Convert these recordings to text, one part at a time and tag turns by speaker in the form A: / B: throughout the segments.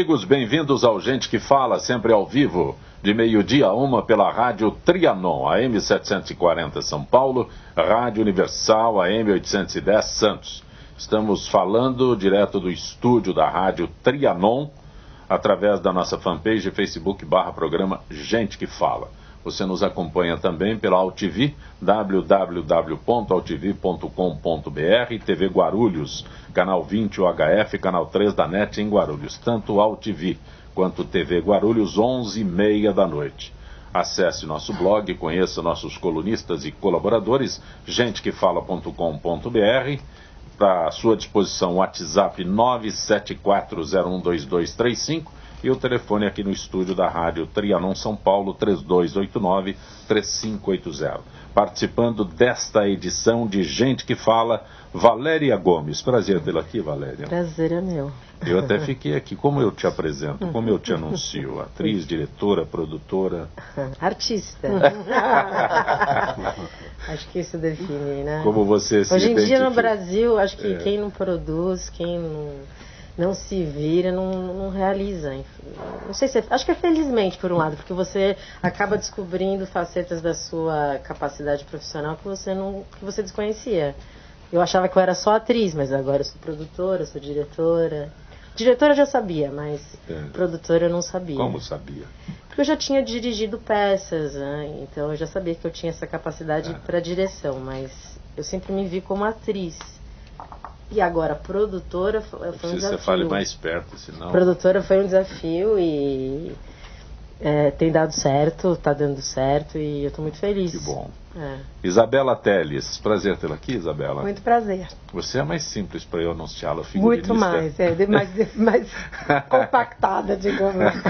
A: amigos, bem-vindos ao Gente que Fala, sempre ao vivo, de meio-dia a 1 pela Rádio Trianon, AM 740 São Paulo, Rádio Universal, AM 810 Santos. Estamos falando direto do estúdio da Rádio Trianon, através da nossa fanpage Facebook/programa Gente que Fala. Você nos acompanha também pela AltV, www.altv.com.br, TV Guarulhos, canal 20 UHF, canal 3 da NET em Guarulhos, tanto AltV quanto TV Guarulhos, 11h30 da noite. Acesse nosso blog, conheça nossos colunistas e colaboradores, gentequefala.com.br. Para sua disposição, WhatsApp 974012235 e o telefone aqui no estúdio da Rádio Trianon São Paulo, 3289-3580. Participando desta edição de Gente que Fala, Valéria Gomes. Prazer tê-la aqui, Valéria.
B: Prazer é meu.
A: Eu até fiquei aqui. Como eu te apresento? Como eu te anuncio? Atriz, diretora, produtora?
B: Artista. Acho que isso define, né?
A: Como você se
B: Hoje em
A: identifica?
B: dia no Brasil, acho que quem não produz, quem não se vira, não realiza. Não sei se acho que é felizmente por um lado, porque você acaba descobrindo facetas da sua capacidade profissional que você desconhecia. Eu achava que eu era só atriz, mas agora eu sou produtora, sou diretora. Diretora eu já sabia, mas produtora eu não sabia.
A: Como sabia?
B: Porque eu já tinha dirigido peças, né? Então eu já sabia que eu tinha essa capacidade para direção, mas eu sempre me vi como atriz. E agora, produtora foi um desafio.
A: Você fale mais perto, senão...
B: Produtora foi um desafio e tem dado certo, tá dando certo e eu tô muito feliz.
A: Que bom. Isabela Teles, prazer tê-la aqui, Isabela.
C: Muito prazer.
A: Você é mais simples para eu anunciá-la, figurinista.
C: Muito mais, mais compactada, digamos assim.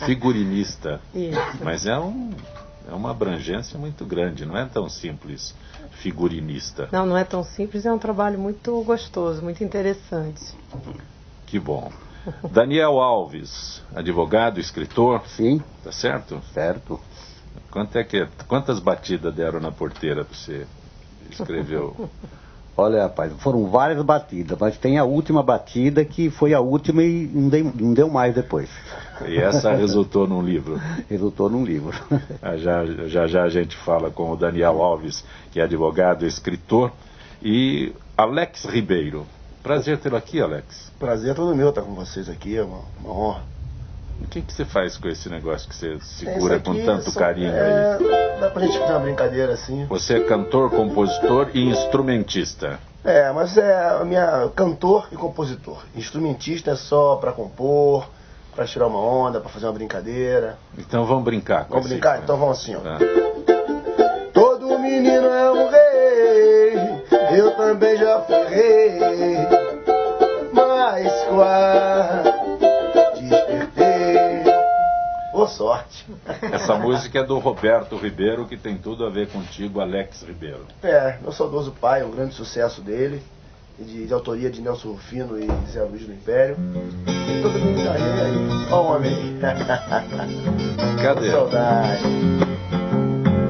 A: Figurinista.
C: Isso.
A: Mas é uma abrangência muito grande, não é tão simples. Figurinista.
C: Não é tão simples, é um trabalho muito gostoso, muito interessante.
A: Que bom. Daniel Alves, advogado, escritor.
D: Sim.
A: Tá certo?
D: Certo.
A: Quantas batidas deram na porteira que você escreveu?
D: Olha, rapaz, foram várias batidas, mas tem a última batida que foi a última e não deu mais depois.
A: E essa resultou num livro?
D: Resultou num livro.
A: Já a gente fala com o Daniel Alves, que é advogado, escritor, e Alex Ribeiro. Prazer tê-lo aqui, Alex.
E: Prazer é todo meu estar com vocês aqui, é uma honra.
A: O que você faz com esse negócio que você segura com tanto carinho aí?
E: Dá pra gente fazer uma brincadeira assim.
A: Você é cantor, compositor e instrumentista.
E: Mas a minha cantor e compositor. Instrumentista é só pra compor, pra tirar uma onda, pra fazer uma brincadeira.
A: Então vamos brincar.
E: Vamos brincar? Então vamos assim, ó.
A: Todo
E: menino é um rei, eu também já fui rei, mas despertei, boa sorte.
A: Essa música é do Roberto Ribeiro, que tem tudo a ver contigo, Alex Ribeiro.
E: Meu saudoso pai, um grande sucesso dele, de autoria de Nelson Rufino e Zé Luiz do Império. E todo mundo tá aí, ó o homem aí.
A: Cadê?
E: Saudade.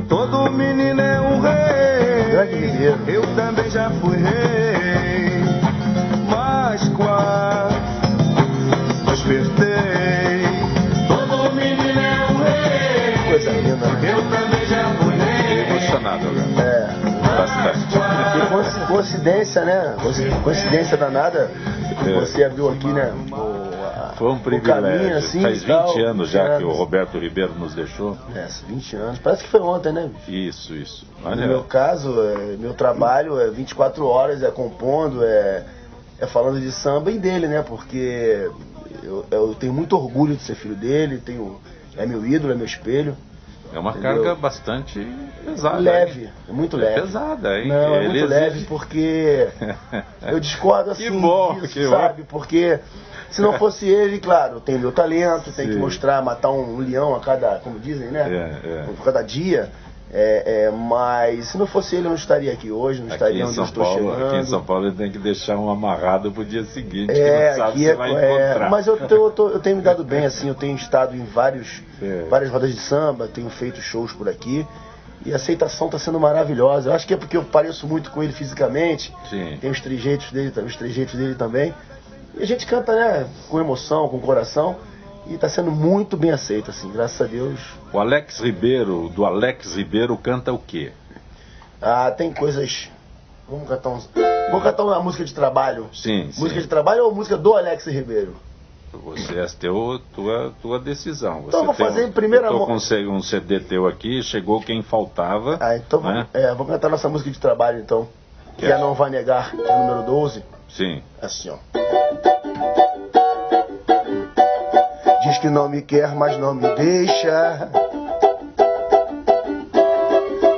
F: Todo menino é um rei,
E: Grande Ribeiro.
F: eu também já fui rei, mas despertei. Todo menino é um rei,
E: Coisa linda, né?
F: eu também já fui rei.
A: Emocionado agora. Bastante.
E: E coincidência, né? Coincidência danada. Você abriu aqui, né?
A: Foi um privilégio.
E: Caminho, assim,
A: Faz 20 anos já
E: 20
A: que o Roberto Ribeiro nos deixou.
E: 20 anos. Parece que foi ontem, né?
A: Isso.
E: No
A: Olha,
E: meu caso, meu trabalho é 24 horas, é compondo, é falando de samba e dele, né? Porque eu tenho muito orgulho de ser filho dele, é meu ídolo, é meu espelho.
A: é uma
E: entendeu?
A: carga bastante pesada.
E: Leve, é muito leve.
A: Pesada, hein?
E: Não, é
A: Ele
E: muito
A: exige-
E: leve porque eu discordo assim
A: Que bom,
E: disso,
A: que
E: sabe? Porque se não fosse ele, claro, tem meu talento, tem que
A: Sim.
E: mostrar, matar um leão a cada, como dizem, né?
A: É.
E: A cada dia. Mas se não fosse ele, eu não estaria aqui hoje, não
A: Aqui
E: estaria
A: em
E: onde
A: São
E: eu estou
A: Paulo,
E: chegando.
A: aqui em São Paulo ele tem que deixar um amarrado pro dia seguinte, que não sabe se vai encontrar.
E: Mas eu tenho me dado bem, assim, eu tenho estado em várias rodas de samba, tenho feito shows por aqui. E a aceitação está sendo maravilhosa. Eu acho que é porque eu pareço muito com ele fisicamente.
A: Sim.
E: Tem os trejeitos dele também. E a gente canta, né, com emoção, com coração, e está sendo muito bem aceito, assim, graças a Deus.
A: O Alex Ribeiro, do Alex Ribeiro, canta o quê?
E: Ah, tem coisas... Vamos cantar uma música de trabalho.
A: Sim,
E: Música
A: sim.
E: de trabalho ou música do Alex Ribeiro?
A: Você é tua decisão. Você
E: Então eu vou fazer em primeira
A: mão.
E: mão.
A: Eu tô com um CD teu aqui, chegou quem faltava.
E: Ah, então
A: né?
E: vou cantar nossa música de trabalho, então. Que é Não Vai Negar, que é o número 12.
A: Sim.
E: Assim, ó. Diz que não me quer, mas não me deixa.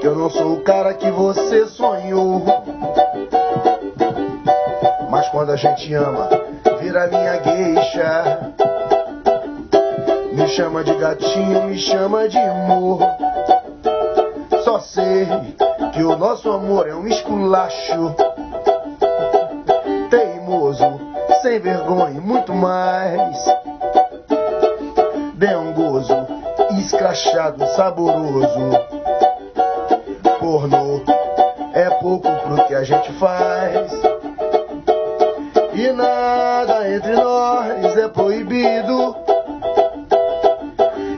E: Que eu não sou o cara que você sonhou. Mas quando a gente ama, vira minha gueixa. Me chama de gatinho, me chama de amor. Só sei que o nosso amor é um esculacho. Teimoso, sem vergonha e muito mais. Dengoso, escrachado, saboroso. Pornô é pouco pro que a gente faz. E nada entre nós é proibido.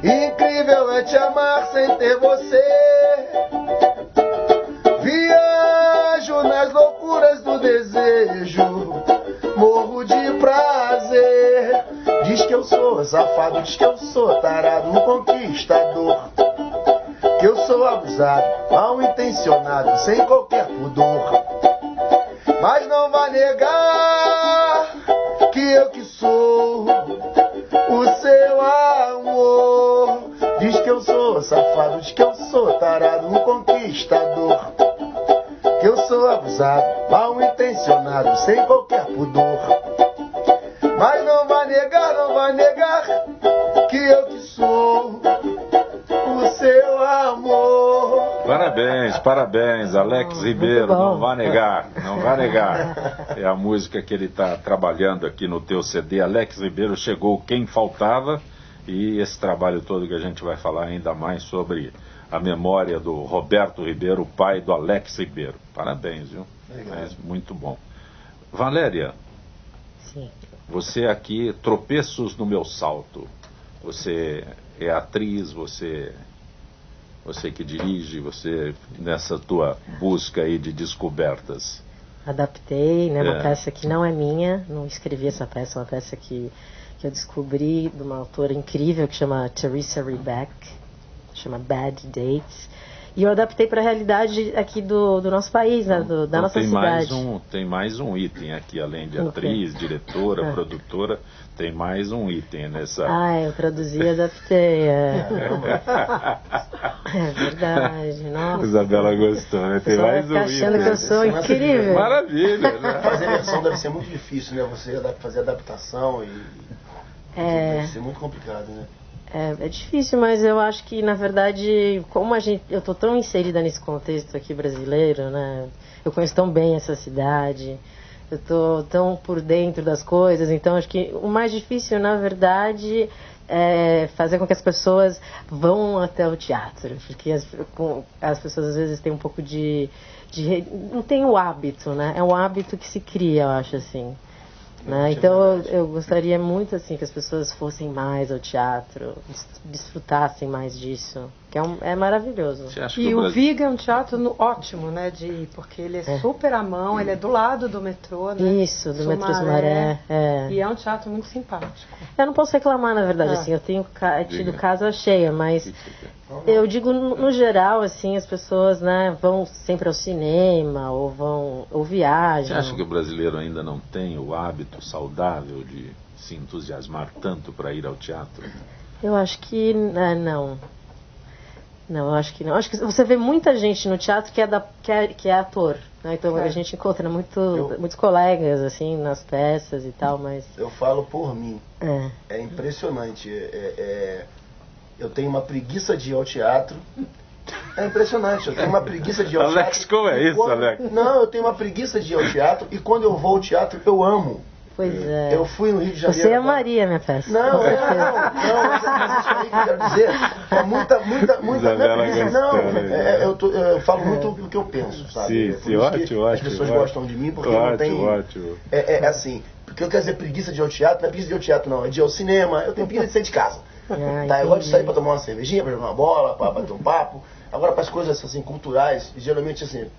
E: Incrível é te amar sem ter você. Viajo nas loucuras do desejo. Morro de prazer. Diz que eu sou safado, diz que eu sou tarado, um conquistador. Que eu sou abusado, mal intencionado, sem qualquer pudor. Mas não vai negar que eu que sou o seu amor. Diz que eu sou safado, diz que eu sou tarado, um conquistador. Que eu sou abusado, mal intencionado, sem qualquer pudor. Mas não vai negar que eu que sou o seu amor.
A: Parabéns, Alex Ribeiro, não vai negar. É a música que ele está trabalhando aqui no teu CD. Alex Ribeiro, chegou quem faltava, e esse trabalho todo que a gente vai falar ainda mais sobre a memória do Roberto Ribeiro, pai do Alex Ribeiro. Parabéns, viu? Mas muito bom. Valéria,
B: Sim.
A: você aqui, Tropeços no Meu Salto. Você é atriz, você que dirige, você nessa tua busca aí de descobertas.
B: Adaptei, né, uma peça que não é minha, não escrevi essa peça, é uma peça que eu descobri de uma autora incrível que chama Teresa Rebeck, chama Bad Dates, e eu adaptei para a realidade aqui do nosso país, né, da nossa cidade.
A: Tem mais um item aqui, além de atriz, diretora, produtora, tem mais um item nessa...
B: Eu traduzi e adaptei, É verdade, nossa.
A: Isabela gostou, né? Tem mais um item.
B: Achando que eu sou incrível.
A: Maravilha, né?
E: Fazer a versão deve ser muito difícil, né? Você fazer adaptação e... Deve ser muito complicado, né?
B: É difícil, mas eu acho que, na verdade, como eu tô tão inserida nesse contexto aqui brasileiro, né? Eu conheço tão bem essa cidade, eu tô tão por dentro das coisas, então acho que o mais difícil, na verdade, é fazer com que as pessoas vão até o teatro, porque as pessoas às vezes têm um pouco não tem o hábito, né? É um hábito que se cria, eu acho, assim. Né? Então eu gostaria muito assim que as pessoas fossem mais ao teatro, desfrutassem mais disso, que é maravilhoso.
C: E o Viga é um teatro ótimo, né? Porque ele é super à mão, ele é do lado do metrô, né?
B: Isso, do metrô Sumaré.
C: E é um teatro muito simpático.
B: Eu não posso reclamar, na verdade, assim, eu tenho tido casa cheia, mas eu digo no geral, assim, as pessoas, né, vão sempre ao cinema ou viajam.
A: Você acha que o brasileiro ainda não tem o hábito saudável de se entusiasmar tanto para ir ao teatro?
B: Eu acho que não. Não, eu acho que não. Acho que você vê muita gente no teatro que é ator, né? Então a gente encontra muitos colegas assim nas peças e tal, mas
E: eu falo por mim. É impressionante. Eu tenho uma preguiça de ir ao teatro. É impressionante, eu tenho uma preguiça de ir ao
A: Alex,
E: teatro.
A: como é isso, Alex?
E: Não, eu tenho uma preguiça de ir ao teatro e quando eu vou ao teatro eu amo.
B: Pois é.
E: Eu fui no Rio de Janeiro.
B: Você amaria minha peça.
E: Não, mas isso aí que eu quero dizer é muita eu falo muito o que eu penso, sabe?
A: Sim, ótimo.
E: As pessoas gostam de mim porque não tem...
A: Ótimo.
E: É assim, porque eu quero dizer preguiça de ir ao teatro, não é preguiça de ir ao teatro não, é de ir ao cinema, eu tenho preguiça de sair de casa. Tá, eu gosto de sair pra tomar uma cervejinha, pra jogar uma bola, pra bater um papo. Agora, para as coisas assim, culturais, geralmente assim,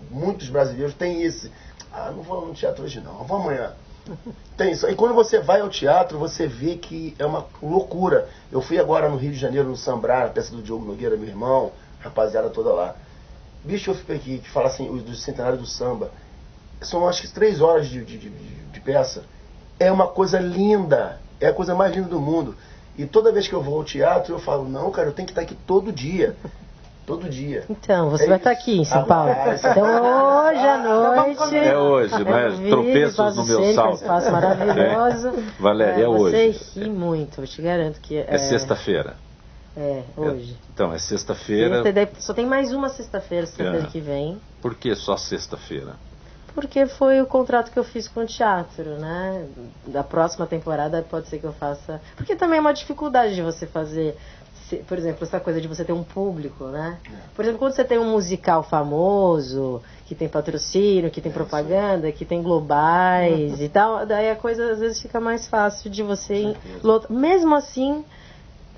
E: muitos brasileiros têm esse... não vou no teatro hoje não, vou amanhã. Tem isso. E quando você vai ao teatro, você vê que é uma loucura. Eu fui agora no Rio de Janeiro, no Sambrá, a peça do Diogo Nogueira, meu irmão, rapaziada toda lá. Bicho, eu fico aqui, que fala assim, do centenário do samba. São acho que 3 horas de peça. É uma coisa linda, é a coisa mais linda do mundo. E toda vez que eu vou ao teatro, eu falo, não, cara, eu tenho que estar aqui todo dia. Todo dia.
B: Então, você vai estar aqui em São Paulo. Então, hoje à noite...
A: É hoje, não é? Tropeços no meu salto.
B: Espaço maravilhoso.
A: Valéria, é hoje.
B: Você ri muito, eu te garanto que...
A: É sexta-feira.
B: Hoje.
A: Então, é sexta-feira.
B: Só tem mais uma sexta-feira que vem.
A: Por que só sexta-feira?
B: Porque foi o contrato que eu fiz com o teatro, né? Da próxima temporada pode ser que eu faça... Porque também é uma dificuldade de você fazer... Por exemplo, essa coisa de você ter um público, né? Por exemplo, quando você tem um musical famoso, que tem patrocínio, que tem propaganda, que tem globais e tal, daí a coisa às vezes fica mais fácil de você... Mesmo assim,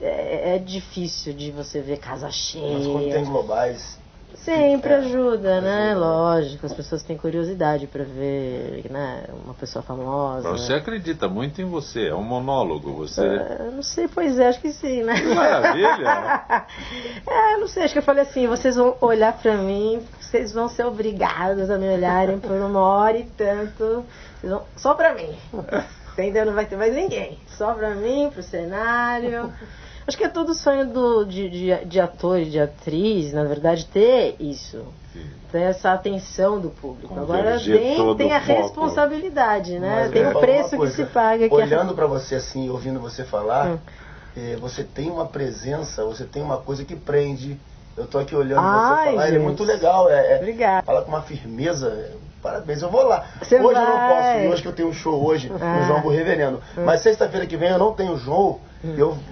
B: é difícil de você ver casa cheia.
E: Mas quando tem globais...
B: Sempre ajuda, né? Lógico, as pessoas têm curiosidade para ver, né? Uma pessoa famosa.
A: Você acredita muito em você, é um monólogo, você...
B: Não sei, pois é, acho que sim, né?
A: Que maravilha!
B: Não sei, acho que eu falei assim, vocês vão olhar para mim, vocês vão ser obrigados a me olharem por 1h e tanto, só para mim. Entendeu? Não vai ter mais ninguém. Só para mim, pro cenário... Acho que é todo sonho de ator e de atriz, na verdade, ter isso. Sim. Ter essa atenção do público. Agora tem a responsabilidade, né? Mas tem o preço que se paga.
E: Olhando para você assim, ouvindo você falar, você tem uma presença, você tem uma coisa que prende. Eu tô aqui olhando você falar, ele é muito legal.
B: Obrigada.
E: Fala com uma firmeza. Parabéns, eu vou lá.
B: Você
E: hoje
B: vai.
E: Eu não posso ir, hoje que eu tenho um show hoje no João Bom Reverendo. Mas sexta-feira que vem eu não tenho show.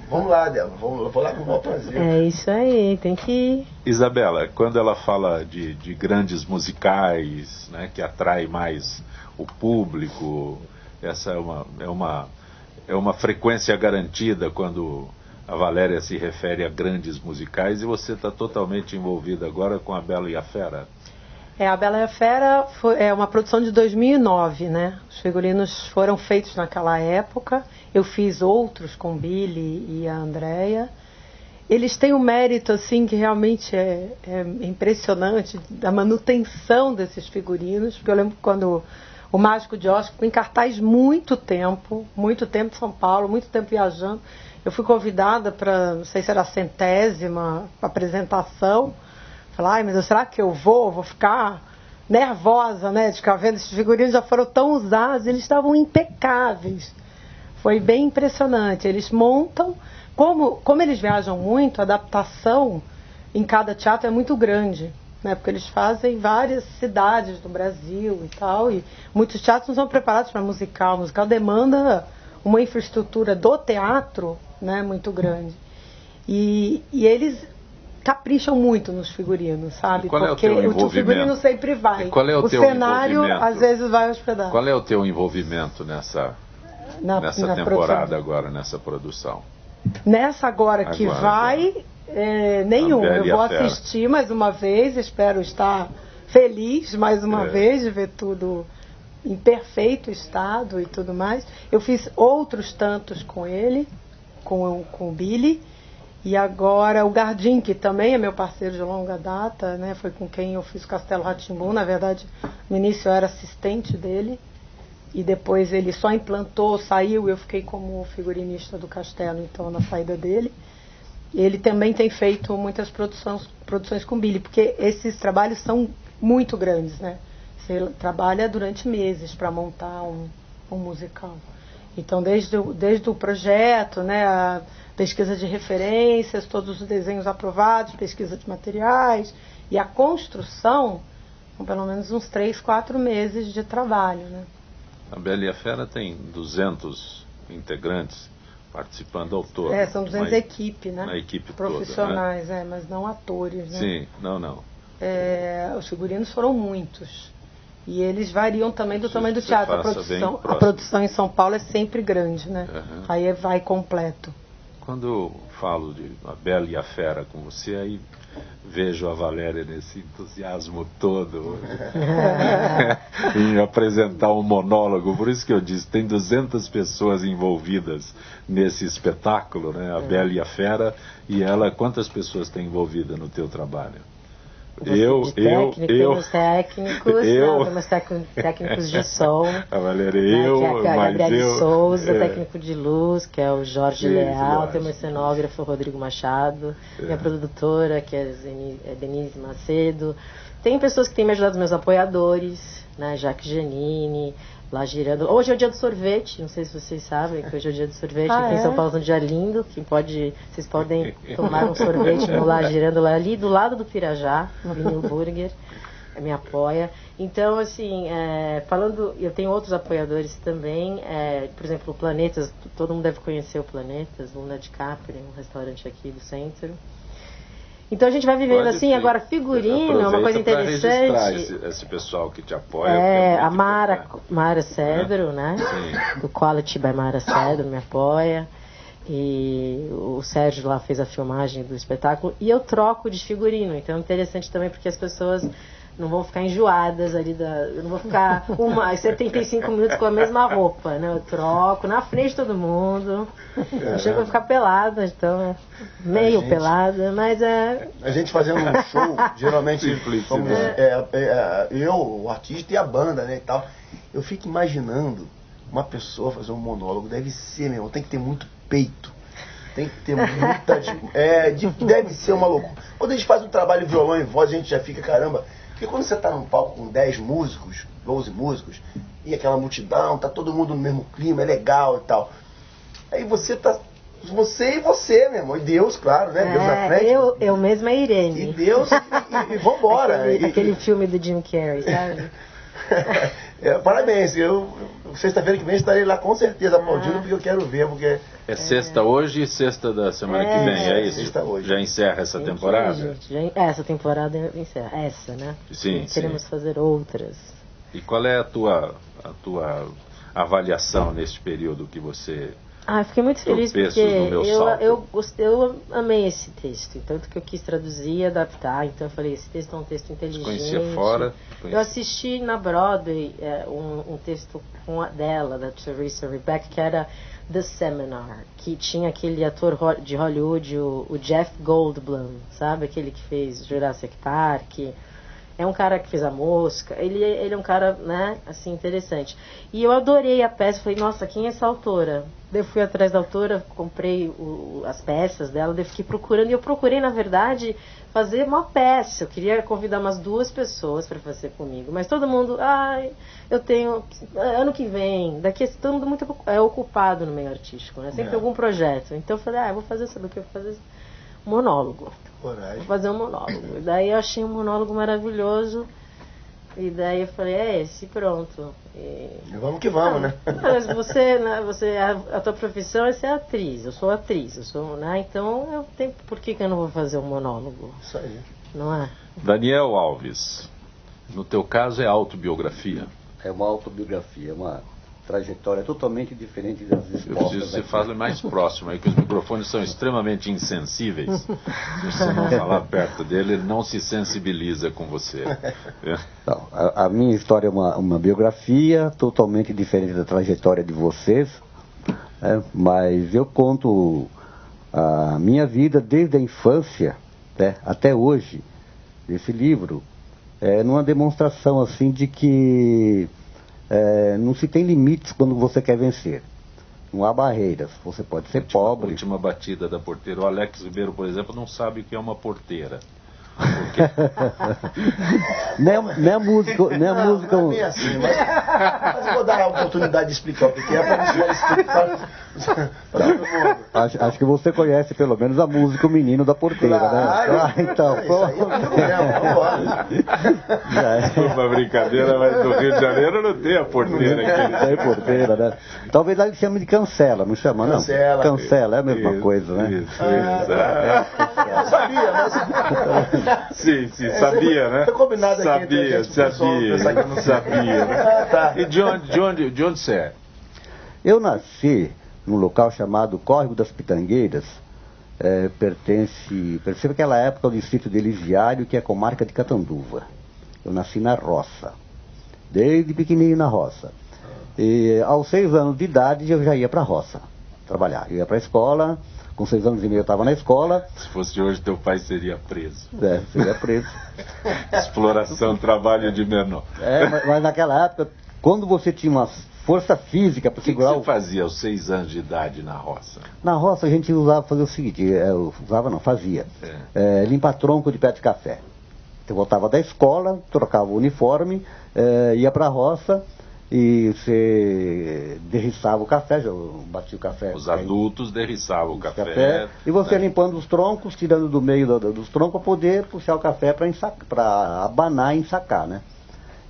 E: Vamos lá, Débora. Eu vou lá com o maior prazer.
B: É isso aí, tem que ir.
A: Isabela, quando ela fala de grandes musicais, né, que atrai mais o público, essa é uma frequência garantida quando a Valéria se refere a grandes musicais, e você está totalmente envolvida agora com A Bela e a Fera.
C: A Bela e a Fera é uma produção de 2009, né? Os figurinos foram feitos naquela época. Eu fiz outros com Billy e a Andréia. Eles têm um mérito, assim, que realmente é impressionante, da manutenção desses figurinos. Porque eu lembro quando o Mágico de Oz ficou em cartaz muito tempo em São Paulo, muito tempo viajando. Eu fui convidada para, não sei se era a 100ª apresentação. Falei, ai meu Deus, será que eu vou ficar nervosa, né, de ficar vendo esses figurinos, já foram tão usados, eles estavam impecáveis. Foi bem impressionante. Eles montam, como eles viajam muito, a adaptação em cada teatro é muito grande, né, porque eles fazem várias cidades do Brasil e tal, e muitos teatros não são preparados para musical. O musical demanda uma infraestrutura do teatro, né, muito grande. E eles capricham muito nos figurinos, sabe?
A: Porque o
C: figurino sempre vai.
A: Qual é o teu
C: cenário às vezes vai hospedar.
A: Qual é o teu envolvimento nessa temporada produção. Agora, nessa produção?
C: Nessa agora que vai, nenhum. Eu vou assistir mais uma vez, espero estar feliz mais uma vez de ver tudo em perfeito estado e tudo mais. Eu fiz outros tantos com ele, com o Billy. E agora o Gardim, que também é meu parceiro de longa data, né? Foi com quem eu fiz o Castelo Rá-Tim-Bum. Na verdade, no início eu era assistente dele. E depois ele só implantou, saiu, e eu fiquei como figurinista do Castelo, então, na saída dele. Ele também tem feito muitas produções com Billy, porque esses trabalhos são muito grandes, né? Você trabalha durante meses para montar um musical. Então, desde o projeto, né, a pesquisa de referências, todos os desenhos aprovados, pesquisa de materiais e a construção, são pelo menos uns 3, 4 meses de trabalho, né?
A: A Bela e a Fera tem 200 integrantes participando ao todo.
C: São 200 equipes, né?
A: Na equipe
C: profissionais,
A: toda, né?
C: Mas não atores, né?
A: Sim, não.
C: Os figurinos foram muitos. E eles variam também do tamanho do
A: Você
C: teatro. A produção em São Paulo é sempre grande, né?
A: Uhum.
C: Aí vai completo.
A: Quando eu falo de A Bela e a Fera com você, aí vejo a Valéria nesse entusiasmo todo em apresentar um monólogo. Por isso que eu disse, tem 200 pessoas envolvidas nesse espetáculo, né? A Bela e a Fera. E ela, quantas pessoas tem envolvida no teu trabalho?
B: Temos técnicos de som.
A: A Valéria,
B: que é a Gabriele Souza,
A: é.
B: técnico de luz, que é o Jorge Leal, tem o meu cenógrafo, Rodrigo Machado, minha produtora, que é Denise Macedo. Tem pessoas que têm me ajudado, meus apoiadores, né? Jaque Giannini, lá girando. Hoje é o dia do sorvete, não sei se vocês sabem que hoje é o dia do sorvete aqui em São Paulo, um dia lindo, vocês podem tomar um sorvete no Lá Girando, lá ali do lado do Pirajá, no Vinil Burger, me apoia. Então, assim, eu tenho outros apoiadores também, por exemplo, o Planetas, todo mundo deve conhecer o Planetas, Luna DiCaprio, um restaurante aqui do centro. Então a gente vai vivendo assim. Agora figurino é uma coisa interessante.
A: Esse pessoal que te apoia.
B: A Mara Cedro, né?
A: Sim.
B: Do Quality by Mara Cedro me apoia. E o Sérgio lá fez a filmagem do espetáculo. E eu troco de figurino. Então é interessante também porque as pessoas não vão ficar enjoadas ali eu não vou ficar 75 minutos com a mesma roupa, né? Eu troco na frente de todo mundo. Eu chego a ficar pelada, então meio pelada, mas
E: a gente fazendo um show, geralmente somos, eu, o artista e a banda, né, e tal. Eu fico imaginando uma pessoa fazer um monólogo, deve ser, meu, tem que ter muito peito. Tem que ter muita... deve ser uma loucura. Quando a gente faz um trabalho de violão e voz, a gente já fica, caramba... Porque quando você está num palco com 10 músicos, 12 músicos, e aquela multidão, tá todo mundo no mesmo clima, é legal e tal. Aí você tá... Você e você, meu irmão. E Deus, claro, né? Deus na frente.
B: Eu mesma é Irene.
E: E Deus e vambora.
B: Aquele filme do Jim Carrey, sabe?
E: Parabéns. Sexta-feira que vem estarei lá com certeza aplaudindo, porque eu quero ver, porque...
A: É sexta hoje e sexta da semana que vem, é isso?
E: Sexta hoje.
A: Já encerra essa temporada?
B: Essa temporada encerra. Essa, né?
A: Sim,
B: queremos fazer outras.
A: E qual é a tua avaliação neste período que você...
B: Eu fiquei muito feliz porque eu amei esse texto, tanto que eu quis traduzir e adaptar, então eu falei, esse texto é um texto inteligente.
A: Você conhecia fora?
B: Eu assisti na Broadway um texto dela, da Teresa Rebeck, que era The Seminar, que tinha aquele ator de Hollywood, o Jeff Goldblum, sabe? Aquele que fez Jurassic Park. É um cara que fez A Mosca, ele é um cara, né, assim, interessante. E eu adorei a peça, falei, nossa, quem é essa autora? Daí eu fui atrás da autora, comprei as peças dela, daí eu fiquei procurando, e eu procurei, na verdade, fazer uma peça. Eu queria convidar umas 2 pessoas para fazer comigo, mas todo mundo, eu tenho, ano que vem, daqui todo mundo muito ocupado no meio artístico, né, sempre algum projeto. Então eu falei, eu vou fazer, sabe o que? Eu vou fazer monólogo. Vou fazer um monólogo. E daí eu achei um monólogo maravilhoso. E daí eu falei, esse, pronto. E
E: vamos que vamos, né?
B: Mas a tua profissão é ser atriz. Eu sou atriz, né? Então por que eu não vou fazer um monólogo?
E: Isso aí.
B: Não é?
A: Daniel Alves, no teu caso é autobiografia?
D: É uma autobiografia, é uma trajetória totalmente diferente das
A: Eu
D: esposas.
A: preciso que você fale mais próximo aí, que os microfones são extremamente insensíveis. Se você não falar perto dele, ele não se sensibiliza com você.
D: Não, a minha história é uma biografia totalmente diferente da trajetória de vocês, mas eu conto a minha vida desde a infância, né, até hoje. Esse livro é numa demonstração assim de que não se tem limites quando você quer vencer. Não há barreiras. Você pode ser pobre.
A: Última batida da porteira. O Alex Ribeiro, por exemplo, não sabe o que é uma porteira.
D: Nem a música.
E: Não é bem assim, mas eu vou dar a oportunidade de explicar o que é para você explicar para todo mundo.
D: Acho que você conhece pelo menos a música O Menino da Porteira,
E: Claro.
D: né? Então,
E: Isso aí
A: Desculpa a brincadeira, mas no Rio de Janeiro não tem a porteira aqui.
D: Tem porteira, né? Talvez lá eles chamem de cancela, não chama, não? Cancela, é a mesma coisa, né?
A: Isso.
E: Eu sabia, mas...
A: Sim, sabia, né?
E: Foi combinado aqui entre a gente, pro pessoal pensar que eu não
A: sabia. Né?
E: Tá.
A: E de onde você é?
D: Eu nasci num local chamado Córrego das Pitangueiras, pertence àquela época ao distrito de Elisiário, que é a comarca de Catanduva. Eu nasci na roça, desde pequenininho na roça. E aos 6 anos de idade eu já ia para a roça trabalhar. Eu ia para a escola, com 6 anos e meio eu estava na escola.
A: Se fosse hoje, teu pai seria preso.
D: Seria preso.
A: Exploração, trabalho de menor.
D: Mas naquela época, quando você tinha uma força física para segurar...
A: O que você fazia aos 6 anos de idade na roça?
D: Na roça a gente usava fazer o seguinte, fazia. Limpar tronco de pé de café. Eu voltava da escola, trocava o uniforme, ia para a roça e você derriçava o café, já batia o café.
A: Os adultos derriçavam o café.
D: E você limpando os troncos, tirando do meio dos troncos para poder puxar o café para abanar e ensacar, né?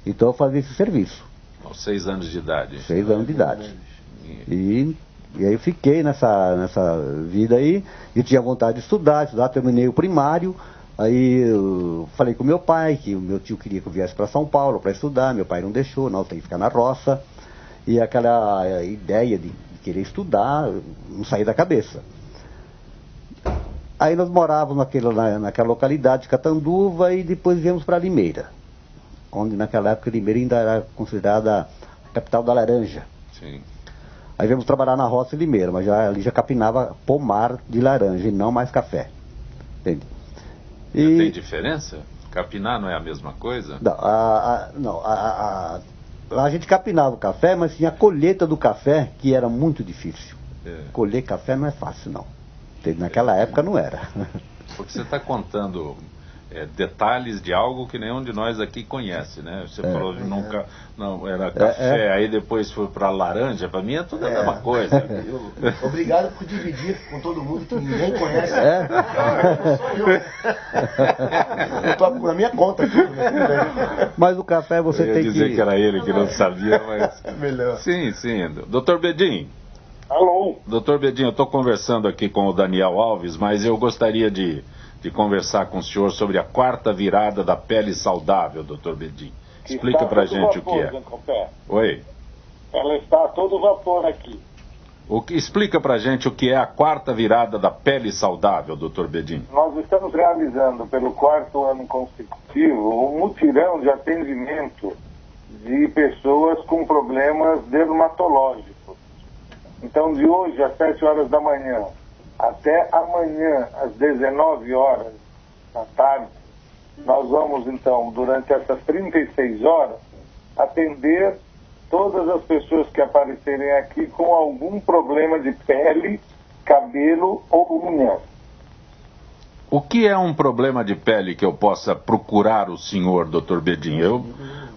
D: Então eu fazia esse serviço.
A: Aos 6 anos de idade.
D: 6 anos de idade. E aí eu fiquei nessa vida aí, e tinha vontade de estudar, terminei o primário. Aí eu falei com meu pai, que o meu tio queria que eu viesse para São Paulo para estudar, meu pai não deixou, não, tem que ficar na roça. E aquela ideia de querer estudar não saía da cabeça. Aí nós morávamos naquela localidade de Catanduva e depois viemos para Limeira, onde naquela época Limeira ainda era considerada a capital da laranja.
A: Sim.
D: Aí viemos trabalhar na roça de Limeira, mas ali já capinava pomar de laranja e não mais café. Entende?
A: Tem diferença? Capinar não é a mesma coisa?
D: Não, lá a gente capinava o café, mas tinha a colheita do café, que era muito difícil. Colher café não é fácil, não. Naquela época não era.
A: Porque você está contando detalhes de algo que nenhum de nós aqui conhece, né? Você falou de nunca, não, era café, aí depois foi para laranja, para mim é tudo a mesma coisa.
E: Obrigado por dividir com todo mundo que ninguém conhece. Eu tô na minha conta aqui.
D: Mas o café você tem que...
A: dizer que era ele que não sabia, mas...
E: Melhor.
A: Sim. Doutor Bedin.
G: Alô?
A: Doutor Bedin, eu estou conversando aqui com o Daniel Alves, mas eu gostaria de conversar com o senhor sobre a 4ª virada da pele saudável, doutor Bedin. Explica pra gente o que é. Oi?
G: Ela está a todo vapor aqui.
A: Explica pra gente o que é a 4ª virada da pele saudável, doutor Bedin.
G: Nós estamos realizando pelo 4º ano consecutivo um mutirão de atendimento de pessoas com problemas dermatológicos. Então, de hoje às 7 horas da manhã até amanhã, às 19 horas da tarde, nós vamos, então, durante essas 36 horas, atender todas as pessoas que aparecerem aqui com algum problema de pele, cabelo ou unha.
A: O que é um problema de pele que eu possa procurar o senhor, doutor Bedin?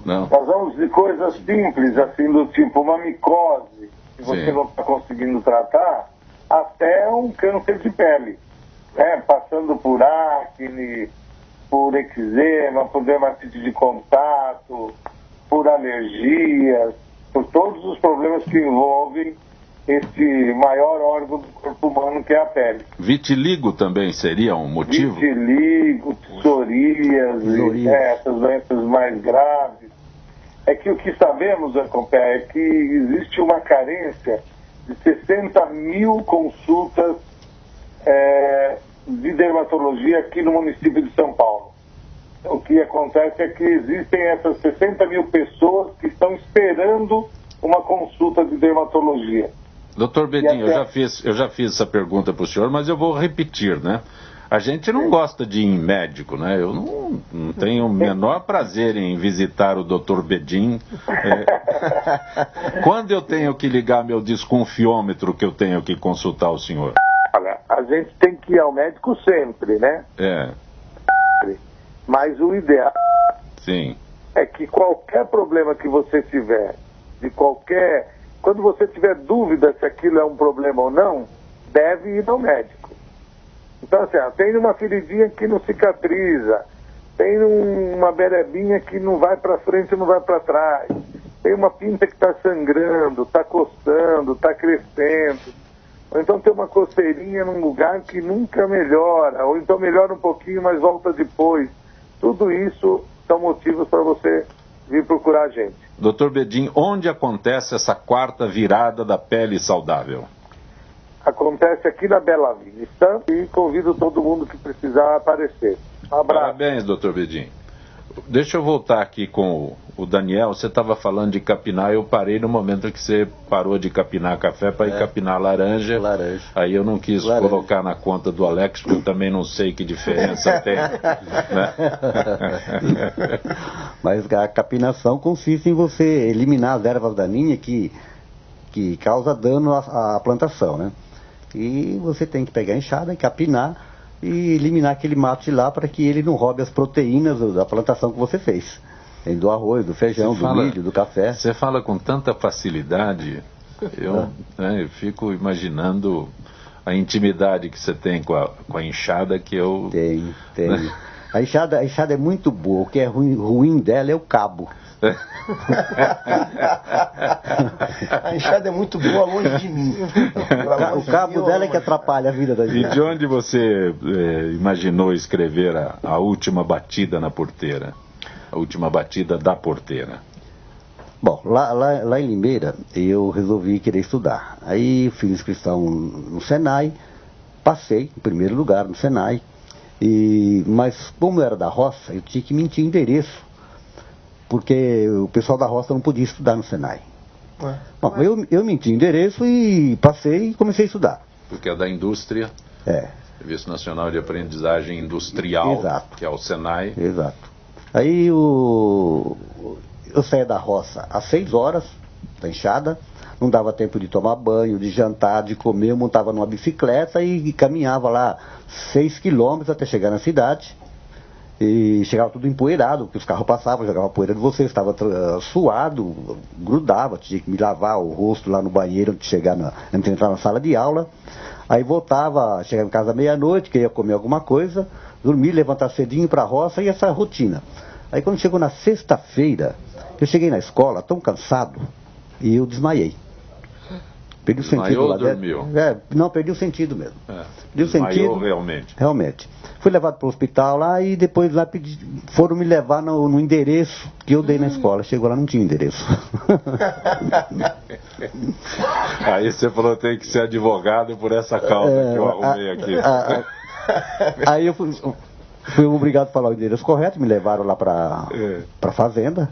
A: Não.
G: Nós vamos de coisas simples, assim, do tipo uma micose, que você não está conseguindo tratar, até um câncer de pele, passando por acne, por eczema, por dermatite de contato, por alergias, por todos os problemas que envolvem este maior órgão do corpo humano, que é a pele.
A: Vitiligo também seria um motivo?
G: Vitiligo, psoríase, essas doenças mais graves. É que o que sabemos, Ancopé, é que existe uma carência de 60 mil consultas de dermatologia aqui no município de São Paulo. O que acontece é que existem essas 60 mil pessoas que estão esperando uma consulta de dermatologia.
A: Doutor Bedin, eu já fiz essa pergunta para o senhor, mas eu vou repetir, né? A gente não gosta de ir em médico, né? Eu não tenho o menor prazer em visitar o doutor Bedin. Quando eu tenho que ligar meu desconfiômetro que eu tenho que consultar o senhor?
G: Olha, a gente tem que ir ao médico sempre, né? Mas o ideal
A: Sim.
G: é que qualquer problema que você tiver, quando você tiver dúvida se aquilo é um problema ou não, deve ir ao médico. Então, assim, tem uma feridinha que não cicatriza, tem uma berebinha que não vai para frente e não vai para trás, tem uma pinta que está sangrando, está coçando, está crescendo, ou então tem uma coceirinha num lugar que nunca melhora, ou então melhora um pouquinho, mas volta depois. Tudo isso são motivos para você vir procurar a gente.
A: Dr. Bedin, onde acontece essa quarta virada da pele saudável?
G: Acontece aqui na Bela Vista e convido todo mundo que precisar aparecer. Um abraço.
A: Parabéns, Dr. Bedin. Deixa eu voltar aqui com o Daniel. Você estava falando de capinar, eu parei no momento que você parou de capinar café para ir capinar laranja. Aí eu não quis colocar na conta do Alex, porque eu também não sei que diferença tem. Né?
D: Mas a capinação consiste em você eliminar as ervas daninhas que causam dano à plantação, né? E você tem que pegar a enxada e capinar e eliminar aquele mato de lá para que ele não roube as proteínas da plantação que você fez. Tem do arroz, do feijão, do milho, do café.
A: Você fala com tanta facilidade, eu fico imaginando a intimidade que você tem com a enxada que eu...
D: Tem. A enxada é muito boa, o que é ruim dela é o cabo.
E: A enxada é muito boa longe de mim.
D: O cabo dela é que atrapalha a vida da gente.
A: E de onde você imaginou escrever a última batida na porteira? A última batida da porteira?
D: Bom, lá em Limeira eu resolvi querer estudar. Aí fiz inscrição no Senai, passei em primeiro lugar no Senai. Mas como eu era da roça, eu tinha que mentir endereço, porque o pessoal da roça não podia estudar no Senai. Bom, eu menti endereço e passei e comecei a estudar.
A: Porque é da indústria, Serviço Nacional de Aprendizagem Industrial,
D: exato,
A: que é o Senai.
D: Exato. Aí eu saía da roça às 6 horas da enxada, não dava tempo de tomar banho, de jantar, de comer, eu montava numa bicicleta e caminhava lá 6 quilômetros até chegar na cidade. E chegava tudo empoeirado, porque os carros passavam, jogavam poeira de você, estava suado, grudava, tinha que me lavar o rosto lá no banheiro antes de entrar na sala de aula. Aí voltava, chegava em casa meia-noite, queria comer alguma coisa, dormir, levantar cedinho para a roça e essa rotina. Aí quando chegou na sexta-feira, eu cheguei na escola tão cansado e eu desmaiei. Perdi o sentido lá dentro.
A: Dormiu?
D: Não, perdi o sentido mesmo. Perdi o
A: desmaiou
D: sentido. Realmente. Fui levado para o hospital lá e depois lá foram me levar no endereço que eu dei na escola. Chegou lá, não tinha endereço.
A: Aí você falou que tem que ser advogado por essa causa que eu arrumei aqui.
D: Aí eu fui obrigado a falar o endereço correto, me levaram lá para a fazenda.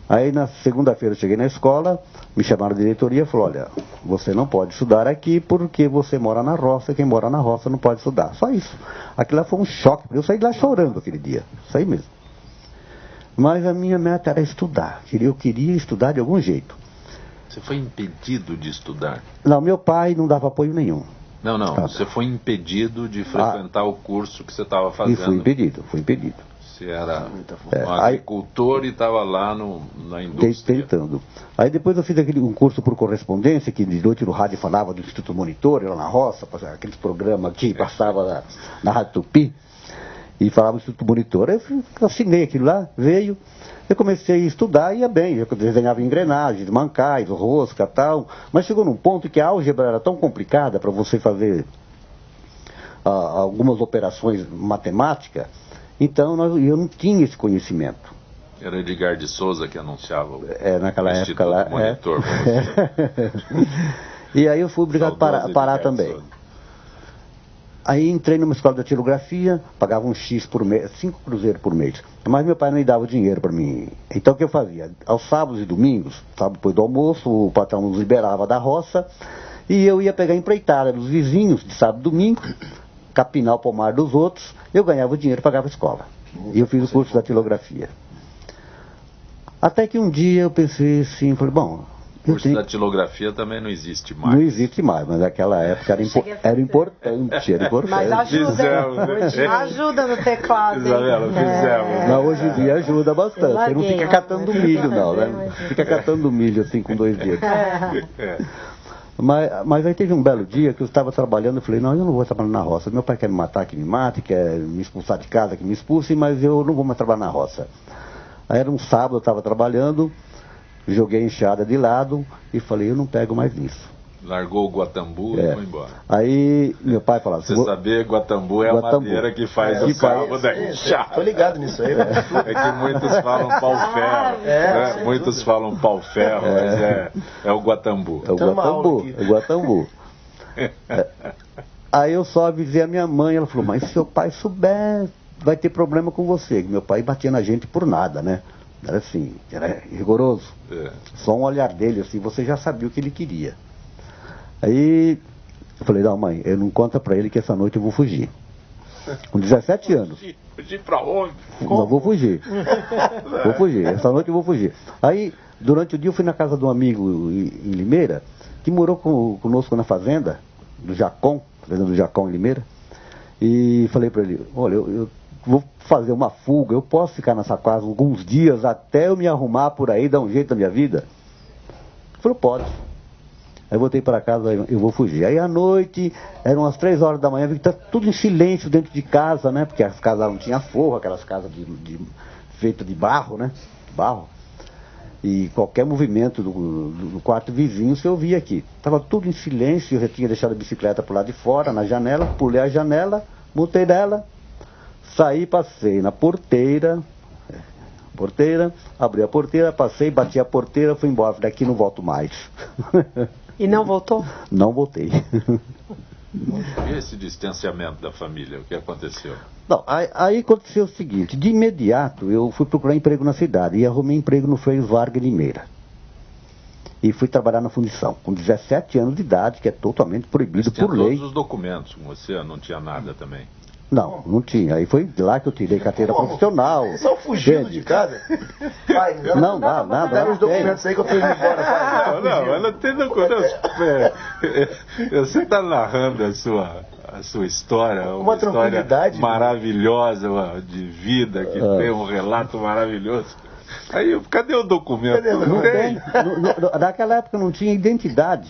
D: Aí na segunda-feira eu cheguei na escola, me chamaram da diretoria e falaram, olha, você não pode estudar aqui porque você mora na roça, quem mora na roça não pode estudar. Só isso. Aquilo lá foi um choque, eu saí de lá chorando aquele dia, saí mesmo. Mas a minha meta era estudar, eu queria estudar de algum jeito.
A: Você foi impedido de estudar?
D: Não, meu pai não dava apoio nenhum.
A: Não, você foi impedido de frequentar o curso que você estava fazendo.
D: E fui impedido.
A: Você era um agricultor e estava lá na indústria.
D: Tentando. Aí depois eu fiz um curso por correspondência, que de noite no rádio falava do Instituto Monitor, lá na roça, aqueles programas que passava na Rádio Tupi, e falava do Instituto Monitor. Eu assinei aquilo lá, veio, eu comecei a estudar e ia bem. Eu desenhava engrenagens, mancais, rosca e tal, mas chegou num ponto que a álgebra era tão complicada para você fazer algumas operações matemáticas. Então eu não tinha esse conhecimento.
A: Era Edgar de Souza que anunciava
D: naquela época lá.
A: Monitor.
D: E aí eu fui obrigado a parar também. Aí entrei numa escola de datilografia, pagava um X por mês, 5 cruzeiros por mês. Mas meu pai não me dava o dinheiro para mim. Então o que eu fazia? Aos sábados e domingos, sábado depois do almoço, o patrão nos liberava da roça e eu ia pegar empreitada dos vizinhos de sábado e domingo, capinar o pomar dos outros, eu ganhava o dinheiro e pagava a escola. E eu fiz o curso de datilografia. Até que um dia eu pensei assim, falei, bom,
A: O curso de datilografia também não existe mais.
D: Não existe mais, mas naquela época era importante.
C: Mas ajuda no teclado.
A: Isabela, fizemos.
D: Mas hoje em dia ajuda bastante. Você não fica catando milho, não, né? Fica catando milho assim com 2 dedos. Mas aí teve um belo dia que eu estava trabalhando, eu falei, não, eu não vou trabalhar na roça. Meu pai quer me matar, que me mate, quer me expulsar de casa, que me expulse, mas eu não vou mais trabalhar na roça. Aí era um sábado, eu estava trabalhando, joguei a enxada de lado e falei, eu não pego mais nisso.
A: Largou o Guatambu e foi embora.
D: Aí meu pai falava...
A: Você sabia, Guatambu é a madeira que faz o cabo da enxada.
E: Tô ligado nisso aí.
A: É que muitos falam pau-ferro. Muitos falam pau-ferro, mas é o Guatambu.
D: É o Guatambu. Aí eu só avisei a minha mãe, ela falou, mas se seu pai souber, vai ter problema com você. Meu pai batia na gente por nada, né? Era assim, era rigoroso. Só um olhar dele, assim, você já sabia o que ele queria. Aí eu falei, não, mãe, eu não conta pra ele que essa noite eu vou fugir. Com 17 anos.
A: Fugir pra onde?
D: Não, vou fugir. Vou fugir, essa noite eu vou fugir. Aí, durante o dia eu fui na casa de um amigo em Limeira, que morou conosco na fazenda, do Jacom, fazenda do Jacom em Limeira, e falei pra ele, olha, eu vou fazer uma fuga, eu posso ficar nessa casa alguns dias até eu me arrumar por aí, dar um jeito na minha vida? Ele falou, pode. Aí voltei para casa, eu vou fugir. Aí à noite, eram as 3 horas da manhã, vi que tá tudo em silêncio dentro de casa, né? Porque as casas não tinham forro, aquelas casas feitas de barro, né? Barro. E qualquer movimento do quarto vizinho se ouvia aqui. Tava tudo em silêncio, eu já tinha deixado a bicicleta pro lado de fora, na janela, pulei a janela, montei nela, saí, passei na porteira, abri a porteira, passei, bati a porteira, fui embora, daqui não volto mais.
C: E não voltou?
D: Não voltei.
A: E esse distanciamento da família, o que aconteceu?
D: Não, aí aconteceu o seguinte, de imediato eu fui procurar emprego na cidade e arrumei emprego no Frei Vargas Limeira. E fui trabalhar na fundição, com 17 anos de idade, que é totalmente proibido por lei.
A: Todos os documentos com você, não tinha nada também?
D: Não tinha. Aí foi de lá que eu tirei carteira profissional.
E: Só fugindo de casa? Pai,
D: não, nada.
E: Dá os documentos aí que eu tô indo embora, pai.
A: Não, ela tem documentos. Você está narrando a sua história, uma história maravilhosa de vida, que tem um relato maravilhoso. Aí, cadê o documento?
D: Não tem. Naquela época não tinha identidade.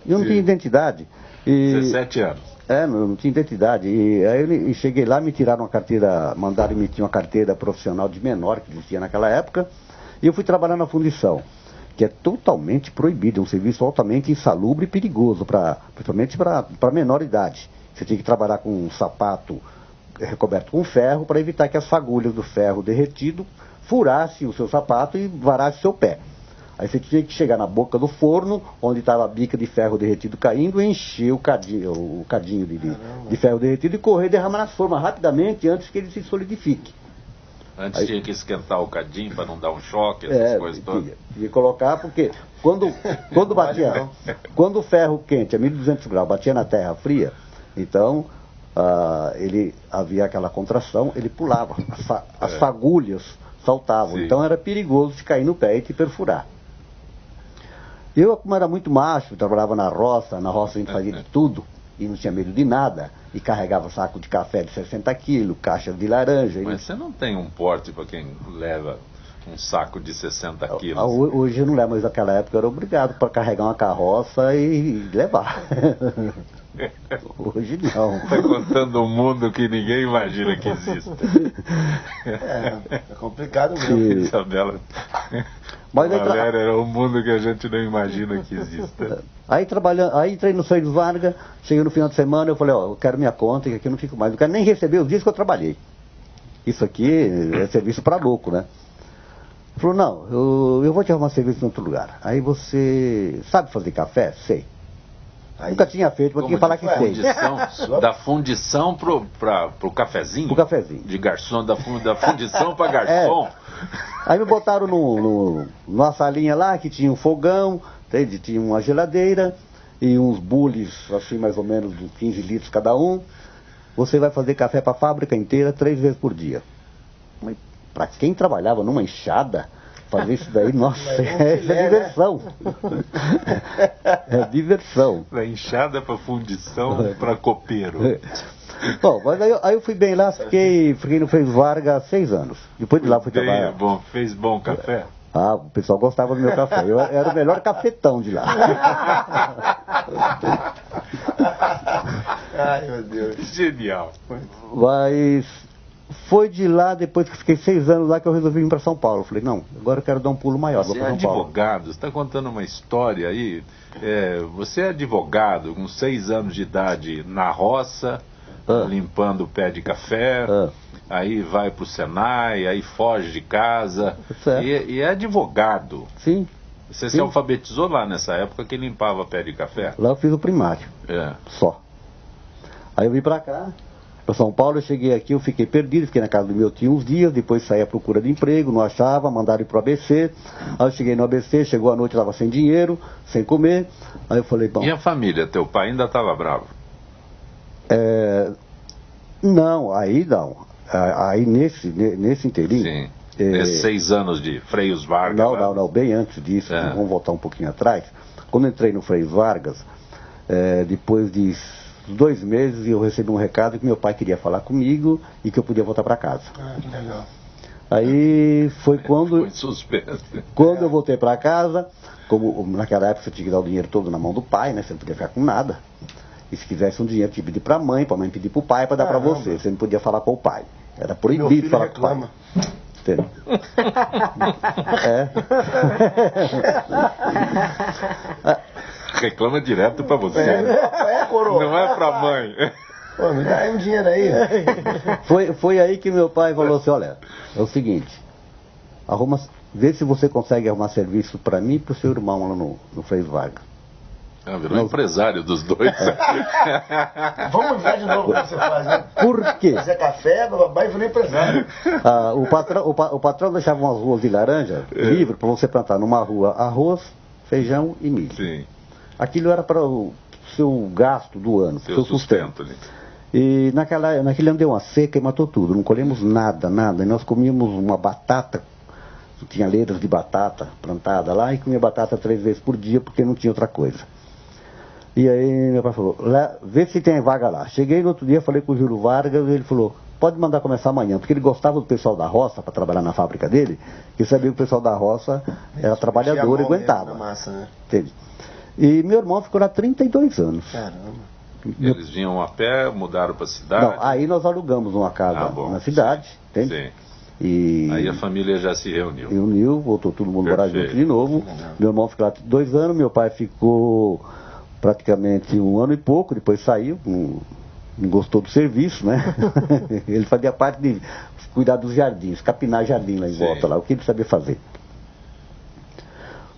D: Eu não tinha identidade.
A: 17 anos.
D: Não tinha identidade. E aí eu cheguei lá, me tiraram uma carteira, mandaram emitir uma carteira profissional de menor que existia naquela época, e eu fui trabalhar na fundição, que é totalmente proibido, é um serviço altamente insalubre e perigoso, principalmente para menor idade. Você tinha que trabalhar com um sapato recoberto com ferro para evitar que as fagulhas do ferro derretido furassem o seu sapato e varassem o seu pé. Aí você tinha que chegar na boca do forno, onde estava a bica de ferro derretido caindo, e encher o cadinho de ferro derretido e correr e derramar na forma rapidamente antes que ele se solidifique.
A: Antes aí, tinha que esquentar o cadinho para não dar um choque, essas coisas todas.
D: Tinha que colocar, porque quando o ferro quente a 1200 graus batia na terra fria, então ele havia aquela contração, ele pulava, as fagulhas saltavam, então era perigoso de cair no pé e te perfurar. Eu, como era muito macho, trabalhava na roça a gente fazia de tudo, e não tinha medo de nada, e carregava saco de café de 60 quilos, caixa de laranja.
A: Mas você não tem um porte para quem leva um saco de 60 quilos?
D: Hoje eu não levo, mas naquela época eu era obrigado para carregar uma carroça e levar. Hoje não.
A: Está contando um mundo que ninguém imagina que exista.
E: É complicado mesmo.
A: Isabela. Valéria, era um mundo que a gente não imagina que exista.
D: Aí entrei no Frei Vargas, cheguei no final de semana, eu falei, eu quero minha conta, que aqui eu não fico mais, não quero nem receber os dias que eu trabalhei. Isso aqui é serviço para louco, né? Ele falou, não, eu vou te arrumar serviço em outro lugar. Aí você sabe fazer café? Sei. Nunca tinha feito, mas tinha que falar que sei.
A: Da fundição pro cafezinho?
D: Pro cafezinho.
A: De garçom, da fundição para garçom.
D: Aí me botaram numa salinha lá que tinha um fogão, tinha uma geladeira e uns bules, assim mais ou menos de 15 litros cada um. Você vai fazer café para a fábrica inteira 3 vezes por dia. Mas para quem trabalhava numa enxada, fazer isso daí, nossa, é diversão. É diversão.
A: Da enxada para fundição, para copeiro.
D: Bom, mas aí eu fui bem lá, fiquei no Frei Vargas 6 anos. Depois de lá fui trabalhar.
A: Bom, fez bom café?
D: Ah, o pessoal gostava do meu café. Eu era o melhor cafetão de lá.
E: Ai, meu Deus.
A: Genial.
D: Mas foi de lá, depois que fiquei 6 anos lá, que eu resolvi vir para São Paulo. Falei, não, agora eu quero dar um pulo maior.
A: Você
D: vou
A: é
D: para São Paulo.
A: advogado, você está contando uma história aí. Você é advogado com 6 anos de idade na roça, limpando o pé de café, aí vai para o Senai, aí foge de casa. E é advogado.
D: Sim.
A: Você se alfabetizou lá nessa época que limpava pé de café?
D: Lá eu fiz o primário. Só. Aí eu vim pra cá, pra São Paulo, eu cheguei aqui, eu fiquei perdido, fiquei na casa do meu tio uns dias, depois saí à procura de emprego, não achava, mandaram ir pro ABC. Aí eu cheguei no ABC, chegou a noite, eu tava sem dinheiro, sem comer. Aí eu falei, bom...
A: E a família, teu pai ainda estava bravo?
D: Não, aí não. Aí nesse inteirinho...
A: Sim. Nesses 6 anos de Freios Vargas.
D: Não, bem antes disso, vamos voltar um pouquinho atrás. Quando eu entrei no Freios Vargas, depois de 2 meses, eu recebi um recado que meu pai queria falar comigo e que eu podia voltar para casa.
E: Ah, que legal.
D: Aí foi quando...
A: Foi suspenso.
D: Quando eu voltei para casa, como naquela época você tinha que dar o dinheiro todo na mão do pai, né? Você não podia ficar com nada. E se quisesse um dinheiro, tinha que pedir para a mãe pedir para o pai para dar para você. Você não podia falar com o pai. Era proibido falar com o pai. Entendeu?
A: Reclama direto pra você.
E: Coroa.
A: Não é pra mãe.
E: Pô, me dá aí um dinheiro aí.
D: Foi aí que meu pai falou assim, olha, é o seguinte, vê se você consegue arrumar serviço pra mim e pro seu irmão lá no Frei Vargas.
A: Virou empresário dos dois.
E: Vamos ver de novo o que você faz, né?
D: Por quê?
E: Fazer café, bababá e virou empresário.
D: O patrão deixava umas ruas de laranja livre para você plantar numa rua arroz, feijão e milho.
A: Sim.
D: Aquilo era para o seu gasto do ano, seu sustento. Ali. E naquele ano deu uma seca e matou tudo, não colhemos nada. E nós comíamos uma batata, tinha leiras de batata plantada lá, e comia batata 3 vezes por dia porque não tinha outra coisa. E aí meu pai falou, vê se tem vaga lá. Cheguei no outro dia, falei com o Júlio Vargas, e ele falou, pode mandar começar amanhã, porque ele gostava do pessoal da roça para trabalhar na fábrica dele, e sabia que o pessoal da roça era trabalhador e aguentava.
E: Massa, né?
D: Entende? E meu irmão ficou lá 32 anos.
E: Caramba.
A: Eles vinham a pé, mudaram para a cidade?
D: Não, aí nós alugamos uma casa na cidade, entende?
A: Sim.
D: E
A: aí a família já se reuniu.
D: Voltou todo mundo morar junto de novo. Meu irmão ficou lá 2 anos, meu pai ficou praticamente 1 ano e pouco, depois saiu, não gostou do serviço, né? Ele fazia parte de cuidar dos jardins, capinar jardim lá em volta, lá, o que ele sabia fazer.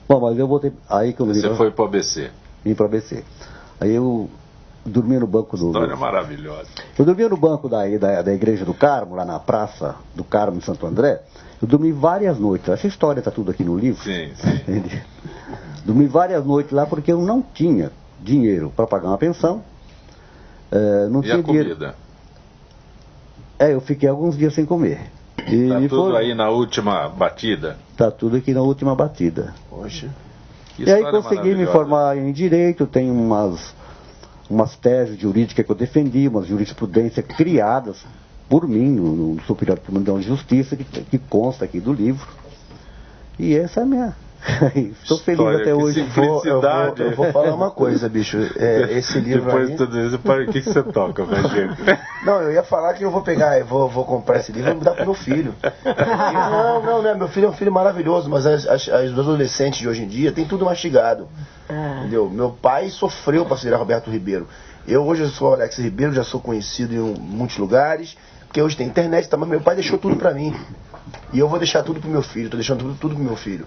D: Bom, mas eu voltei. Aí que
A: você foi para o ABC?
D: Vim para o ABC. Aí eu dormia no banco do...
A: História maravilhosa.
D: Eu dormia no banco da Igreja do Carmo, lá na Praça do Carmo, em Santo André. Eu dormi várias noites. Essa história está tudo aqui no livro.
A: Sim.
D: Dormi várias noites lá porque eu não tinha dinheiro para pagar uma pensão. Não tinha
A: a comida?
D: Dinheiro. Eu fiquei alguns dias sem comer.
A: Está tudo aí na última batida?
D: Está tudo aqui na última batida.
E: Poxa.
D: E aí consegui me formar em Direito, tem umas teses jurídicas que eu defendi, umas jurisprudências criadas por mim no Superior Tribunal de Justiça, que consta aqui do livro. E essa é a minha... Estou feliz até hoje.
E: Eu vou falar uma coisa, bicho. Esse livro
A: depois
E: aí...
A: de tudo isso, o que você toca, velho?
E: Não, eu ia falar que eu vou pegar, vou comprar esse livro e vou dar pro meu filho. Não, meu filho é um filho maravilhoso, mas os adolescentes de hoje em dia tem tudo mastigado. Entendeu? Meu pai sofreu para ser Roberto Ribeiro. Eu hoje sou Alex Ribeiro, já sou conhecido em muitos lugares, porque hoje tem internet, mas meu pai deixou tudo para mim. E eu vou deixar tudo pro meu filho, tô deixando tudo pro meu filho.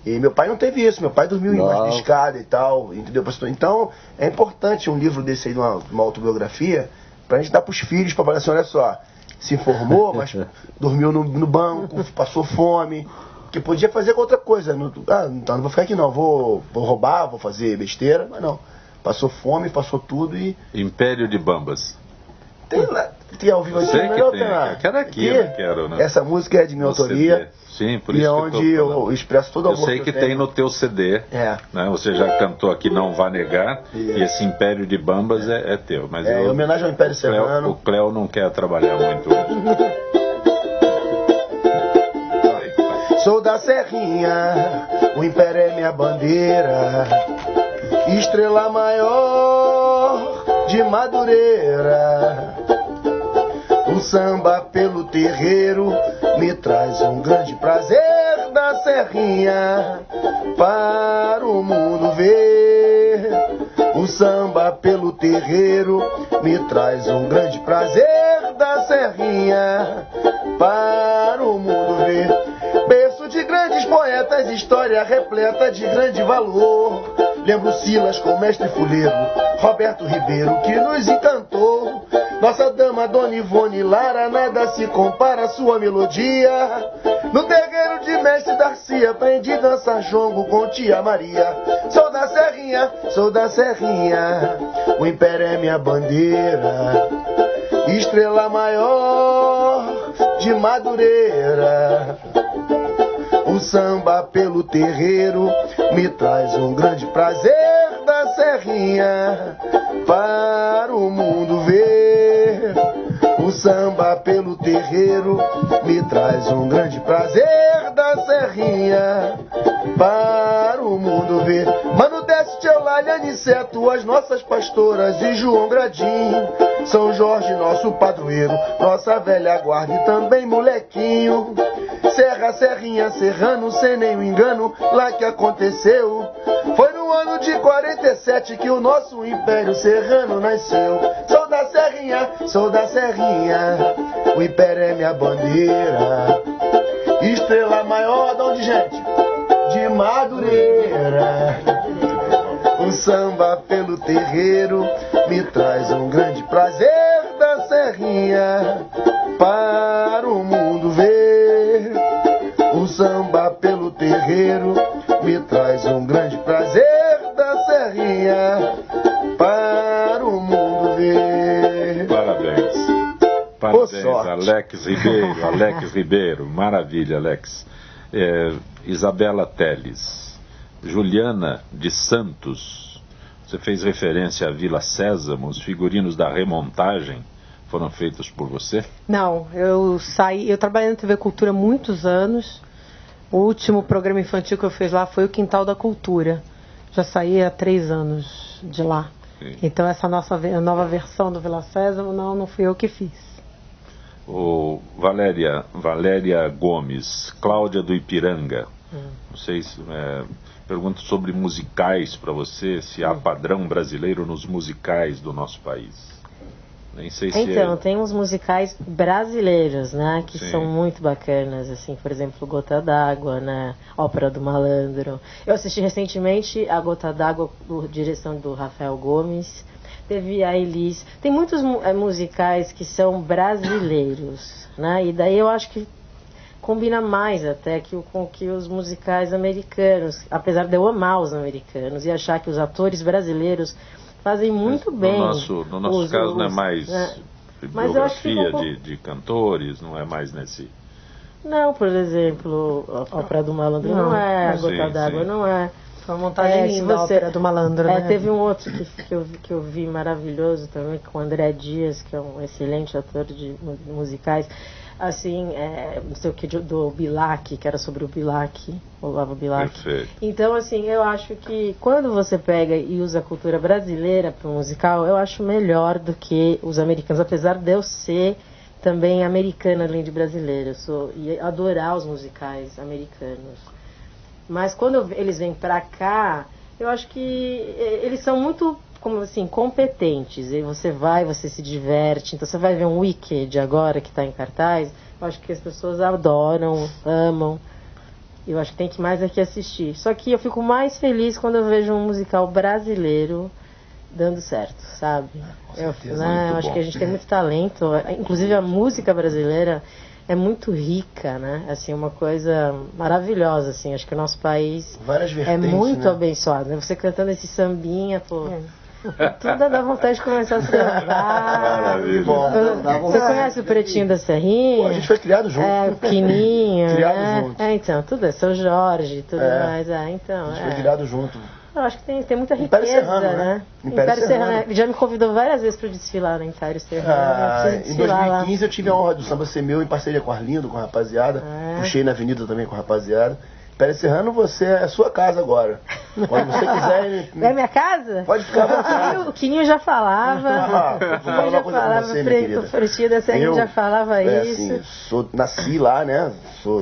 E: E meu pai não teve isso, meu pai dormiu embaixo de escada e tal, entendeu? Então, é importante um livro desse aí, uma autobiografia, pra gente dar pros filhos, pra falar assim, olha só, se formou, mas dormiu no banco, passou fome, que podia fazer outra coisa. Então não vou ficar aqui não, vou roubar, vou fazer besteira, mas não. Passou fome, passou tudo e...
A: Império de Bambas.
E: Tem ao vivo aqui,
A: sei que
E: melhor
A: tem.
E: pegar.
A: Eu quero aqui, eu não quero, né?
E: Essa música é de minha autoria.
A: Sim, por
E: E
A: isso
E: é
A: que
E: onde eu expresso todo o
A: eu
E: amor
A: sei que tem no teu CD.
E: É.
A: Né? Você já cantou aqui Não Vá Negar, e esse Império de Bambas é teu. Mas
E: em homenagem ao Império Serrano.
A: O Cléo não quer trabalhar muito hoje.
E: Sou da Serrinha, o Império é minha bandeira, estrela maior de Madureira. O samba pelo terreiro me traz um grande prazer da Serrinha para o mundo ver. O samba pelo terreiro me traz um grande prazer da Serrinha para o mundo ver. Berço de grandes poetas, história repleta de grande valor. Lembro Silas com mestre fuleiro, Roberto Ribeiro que nos encantou. Nossa dama Dona Ivone Lara, nada se compara à sua melodia. No terreiro de mestre Darcy aprendi dançar jongo com tia Maria. Sou da Serrinha, o Império é minha bandeira, estrela maior de Madureira. O samba pelo terreiro me traz um grande prazer da Serrinha para o mundo ver. O samba pelo terreiro me traz um grande prazer da Serrinha para o mundo ver. Mano Décio, Eulália, Aniceto, as nossas pastoras e João Gradim, São Jorge, nosso padroeiro, nossa velha guarda e também molequinho. Serra, Serrinha, Serrano, sem nenhum engano, lá que aconteceu. Foi no ano de 47 que o nosso Império Serrano nasceu. Sou da Serrinha, o Império é minha bandeira, estrela maior de onde, gente? De Madureira. O samba pelo terreiro me traz um grande prazer da Serrinha para o mundo ver. O samba pelo terreiro me traz um grande prazer da Serrinha para o mundo ver.
A: Parabéns. Parabéns, Alex Ribeiro. Maravilha, Alex. Isabela Teles. Juliana de Santos. Você fez referência à Vila Sésamo. Os figurinos da remontagem foram feitos por você?
C: Não, eu trabalhei na TV Cultura há muitos anos. O último programa infantil que eu fiz lá foi o Quintal da Cultura. Já saí há 3 anos de lá. Sim. Então essa nova versão do Vila Sésamo, não fui eu que fiz.
A: Valéria Gomes, Cláudia do Ipiranga. Não sei se... pergunto sobre musicais para você, se há padrão brasileiro nos musicais do nosso país. Nem sei se
B: tem uns musicais brasileiros, né, que são muito bacanas, assim, por exemplo, Gota d'Água, né, Ópera do Malandro. Eu assisti recentemente a Gota d'Água, direção do Rafael Gomes. Teve a Elis. Tem muitos musicais que são brasileiros, né, e daí eu acho que combina mais até com que os musicais americanos, apesar de eu amar os americanos e achar que os atores brasileiros fazem muito bem.
A: No nosso caso não é mais biografia de cantores, não é mais nesse...
B: Não, por exemplo, a Ópera do Malandro não é, a Gota d'Água não é.
C: Foi uma montagem linda a Ópera do Malandro, né?
B: Teve um outro que eu vi maravilhoso também, com o André Dias, que é um excelente ator de musicais. Assim, não sei o que, do Bilac, que era sobre o Bilac, o Olavo Bilac.
A: Perfeito.
B: Então, assim, eu acho que quando você pega e usa a cultura brasileira para o musical, eu acho melhor do que os americanos, apesar de eu ser também americana além de brasileira. E adorar os musicais americanos. Mas quando eles vêm pra cá, eu acho que eles são muito, como assim, competentes. E você se diverte. Então você vai ver um Wicked agora que está em cartaz. Eu acho que as pessoas adoram, amam. Eu acho que tem que mais aqui assistir. Só que eu fico mais feliz quando eu vejo um musical brasileiro dando certo, sabe? Eu acho que a gente tem muito talento. Inclusive a música brasileira é muito rica, né? Assim, uma coisa maravilhosa, assim. Acho que o nosso país é muito abençoado, né? Você cantando esse sambinha, pô. Tudo dá vontade de começar a se levar. Você conhece o Pretinho da Serrinha?
E: Pô, a gente foi criado junto.
B: O Quininho.
E: Criado junto.
B: Então, tudo é seu Jorge, tudo mais. Então,
E: a gente foi criado junto.
B: Eu acho que tem muita riqueza,
E: Serrano,
B: né? Império Serrano. Já me convidou várias vezes para desfilar no Império Serrano.
E: Em 2015 eu tive a honra do samba ser meu em parceria com o Arlindo, com a rapaziada. Puxei na avenida também com a rapaziada. Império Serrano, você é a sua casa agora. Quando você quiser...
B: É minha casa?
E: Pode ficar à vontade.
B: O Quininho já falava.
E: Vou falar uma coisa pra você, minha querida.
B: O Pretinho da Serrinha já falava isso.
E: Assim, nasci lá, né?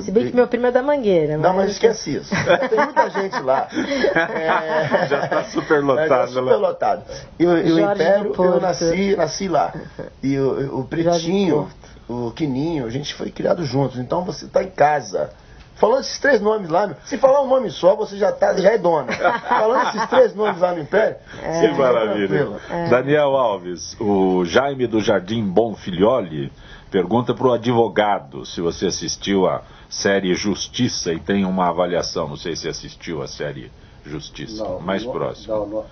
B: Se bem que meu primo é da Mangueira.
E: Não, mas esquece isso. Tem muita gente lá.
A: Já está superlotado.
E: Já superlotado. E o Império, eu nasci lá. E o Pretinho, o Quininho, a gente foi criado juntos. Então você está em casa. Falando esses 3 nomes lá, se falar um nome só, você já é dona. Falando esses 3 nomes lá no Império,
A: que maravilha. Daniel Alves, o Jaime do Jardim Bonfilholi pergunta para o advogado se você assistiu a série Justiça e tem uma avaliação. Não sei se assistiu a série Justiça. Mais próximo.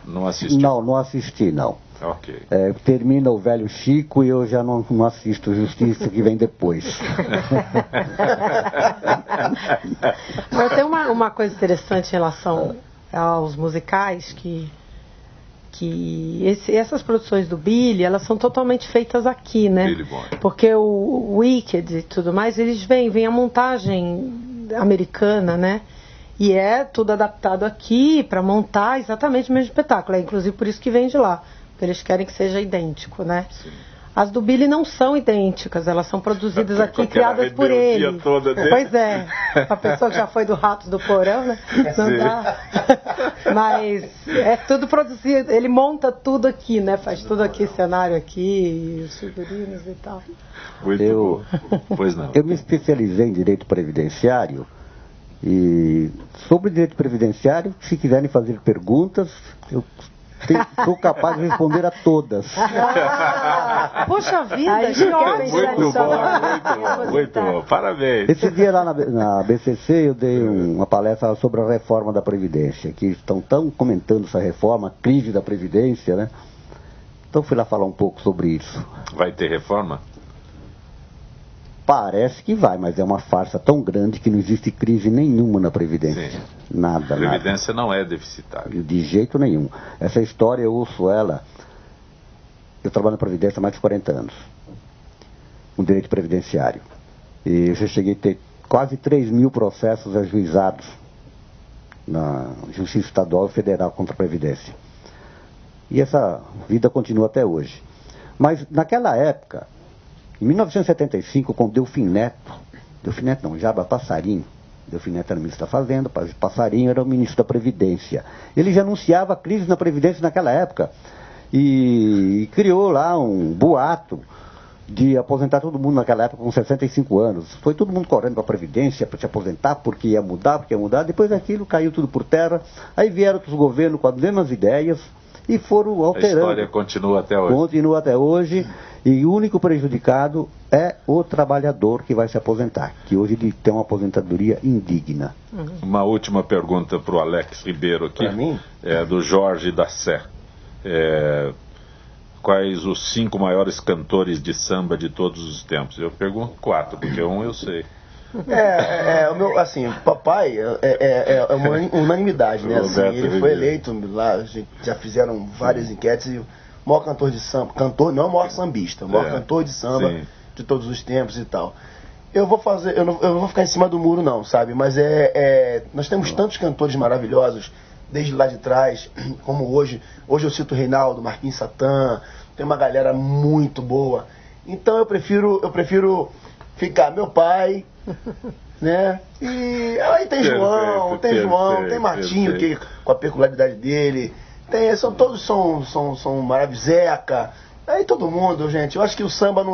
A: Não assistiu?
D: Não assisti, não.
A: Ok.
D: Termina o Velho Chico e eu já não assisto Justiça, que vem depois.
C: Mas tem uma coisa interessante em relação aos musicais, que essas produções do Billy, elas são totalmente feitas aqui, né?
A: Billy Boy.
C: Porque o Wicked e tudo mais, eles vêm a montagem americana, né? E é tudo adaptado aqui para montar exatamente o mesmo espetáculo. É inclusive por isso que vem de lá. Porque eles querem que seja idêntico, né? Sim. As do Billy não são idênticas, elas são produzidas aqui, criadas por ele. Pois é, a pessoa que já foi do Ratos do Porão, né? Não dá. Mas é tudo produzido, ele monta tudo aqui, né? Faz tudo aqui, cenário aqui, os figurinos e tal.
A: Pois não.
D: Eu me especializei em direito previdenciário e sobre direito previdenciário, se quiserem fazer perguntas, eu sou capaz de responder a todas.
C: Poxa vida,
A: muito bom, parabéns.
D: Esse dia lá na BCC eu dei uma palestra sobre a reforma da Previdência, que estão tão comentando essa reforma, a crise da Previdência, né? Então fui lá falar um pouco sobre isso.
A: Vai ter reforma?
D: Parece que vai, mas é uma farsa tão grande que não existe crise nenhuma na Previdência.
A: Sim.
D: Nada.
A: A Previdência não é deficitária.
D: De jeito nenhum. Essa história eu ouço ela. Eu trabalho na Previdência há mais de 40 anos. Com direito previdenciário. E eu já cheguei a ter quase 3 mil processos ajuizados na Justiça Estadual e Federal contra a Previdência. E essa vida continua até hoje. Mas naquela época, em 1975, com Delfim Neto não, Jabba Passarinho, Delfim Neto era ministro da Fazenda, Passarinho era o ministro da Previdência. Ele já anunciava a crise na Previdência naquela época e criou lá um boato de aposentar todo mundo naquela época com 65 anos. Foi todo mundo correndo para a Previdência para se aposentar, porque ia mudar. Depois aquilo caiu tudo por terra. Aí vieram outros governos com as mesmas ideias e foram alterando.
A: A história continua até hoje.
D: Continua até hoje. E o único prejudicado é o trabalhador que vai se aposentar, que hoje ele tem uma aposentadoria indigna.
A: Uma última pergunta para o Alex Ribeiro aqui.
E: Para mim?
A: Do Jorge da Sé. Quais os 5 maiores cantores de samba de todos os tempos? Eu pergunto 4, porque um eu sei.
E: O meu, assim, papai é uma unanimidade, né? Assim, ele foi eleito lá, já fizeram várias enquetes e o maior cantor de samba, não é o maior sambista, o maior cantor de samba de todos os tempos e tal. Eu não vou ficar em cima do muro não, sabe? Mas nós temos tantos cantores maravilhosos, desde lá de trás, como hoje. Hoje eu cito o Reinaldo, Marquinhos Satã, tem uma galera muito boa. Então eu prefiro ficar meu pai, né? E aí tem João, tem Martinho, que com a peculiaridade dele, todos são maravilhosos, Zeca, aí todo mundo, gente. Eu acho que o samba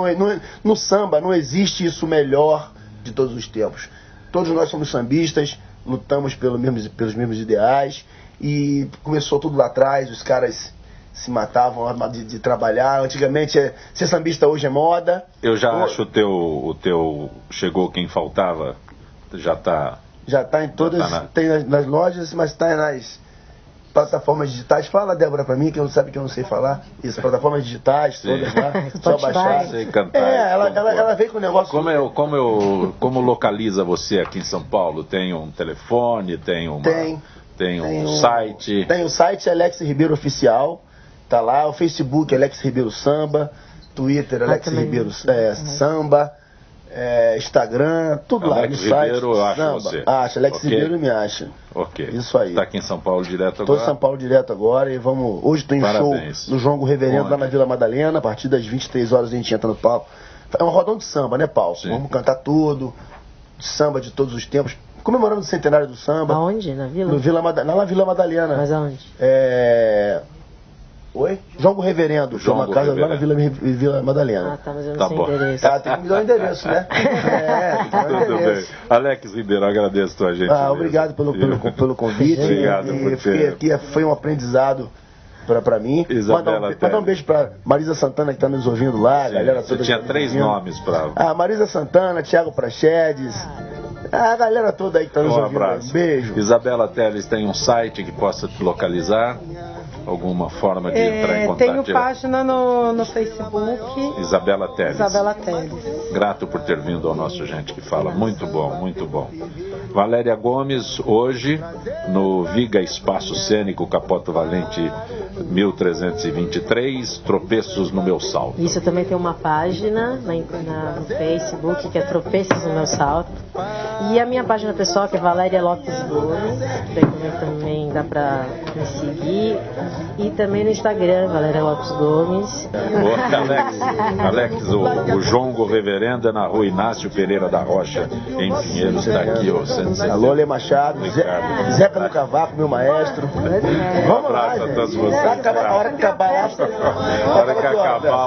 E: no samba não existe isso melhor de todos os tempos. Todos nós somos sambistas, lutamos pelos mesmos ideais e começou tudo lá atrás, os caras se matavam de trabalhar. Antigamente, ser sambista hoje é moda.
A: Eu já acho o teu Chegou Quem Faltava, já está
E: em todas, tem nas lojas, mas está plataformas digitais. Fala, Débora, pra mim, que não sabe que eu não sei falar. Isso, plataformas digitais, todas lá. Só baixar.
A: Sei cantar,
E: Ela veio com o negócio.
A: Como localiza você aqui em São Paulo? Tem um telefone, tem um site?
E: Tem o site Alex Ribeiro Oficial, tá lá. O Facebook Alex Ribeiro Samba, Twitter Alex Ribeiro Samba, Instagram, tudo lá no site.
A: Ribeiro, eu acho você.
E: Acha, Alex Ribeiro me acha.
A: Ok.
E: Isso aí.
A: Está aqui em São Paulo direto agora?
E: Estou em São Paulo direto agora e vamos. Hoje tem show no João Reverendo lá na Vila Madalena. A partir das 23 horas a gente entra no palco. É um rodão de samba, né, Paulo? Sim. Vamos cantar tudo, samba de todos os tempos. Comemorando o centenário do samba.
B: Aonde? Na Vila?
E: Na Vila Madalena.
B: Mas aonde?
E: Oi? João Reverendo, que é uma casa lá na Vila Madalena.
B: Ah, tá, mas eu não sei o endereço.
E: Tem que me dar o endereço, né?
A: Tudo bem. Alex Ribeiro, agradeço a tua gente.
E: Obrigado pelo convite.
A: Obrigado por
E: fiquei aqui, foi um aprendizado pra mim. Mandar um beijo pra Marisa Santana, que tá nos ouvindo lá. A galera toda.
A: Você tinha 3 nomes pra...
E: Marisa Santana, Thiago Prachedes. A galera toda aí que tá nos ouvindo.
A: Um abraço.
E: Beijo.
A: Isabela Teles tem um site que possa te localizar? Alguma forma de entrar em contato?
C: Tenho página no Facebook.
A: Isabela Teles.
C: Isabela Teles.
A: Grato por ter vindo ao nosso Gente que Fala. Muito bom, muito bom. Valéria Gomes, hoje, no Viga Espaço Cênico Capoto Valente 1323, Tropeços no Meu Salto.
B: Isso, eu também tenho uma página no Facebook que é Tropeços no Meu Salto. E a minha página pessoal que é Valéria Lopes Gomes, que também dá pra me seguir. E também no Instagram, Valéria Lopes Gomes.
A: Alex, o Jongo Reverendo é na Rua Inácio Pereira da Rocha, em Pinheiros, está aqui, ó.
E: Alô, Lê Machado, Zeca do Cavaco, meu maestro.
A: Vamos lá, a todos vocês.
E: A hora que acabar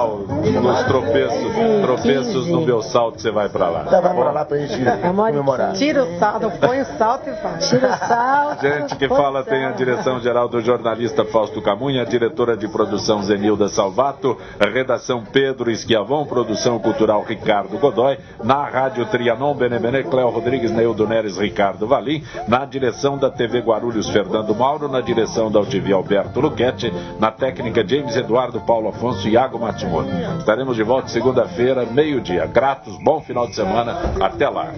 A: os tropeços no meu salto, você vai pra lá.
E: Vai pra lá pra gente comemorar.
C: Tira o salto, põe o salto e vai.
B: Tira o salto.
A: Gente que Fala tem a direção geral do jornalista Fausto Camunha, a diretora de produção Zenilda Salvato, a redação Pedro Esquiavon, produção cultural Ricardo Godoy, na Rádio Trianon, Benebené, Cléo Rodrigues, Neildo Neres, Ricardo Valim, na direção da TV Guarulhos, Fernando Mauro, na direção da UTV Alberto Luquete, na técnica James Eduardo, Paulo Afonso e Iago Matimoto. Estaremos de volta segunda-feira, meio-dia. Gratos, bom final de semana, até lá.